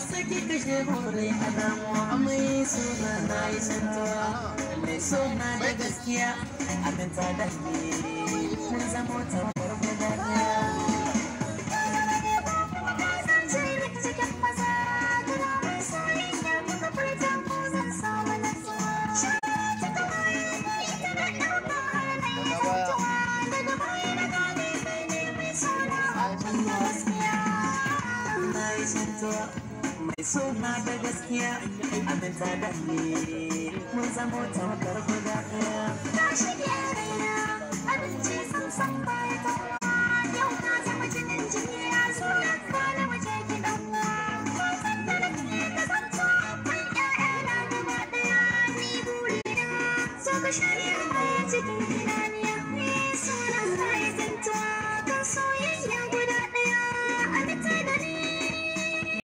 saki kashe hore a damuwa mai suna na yi santuwa mai suna da gaskiya abin ta da mun zama tambar guda daya mai suna da gaskiya abin ta da mun zama tambar guda daya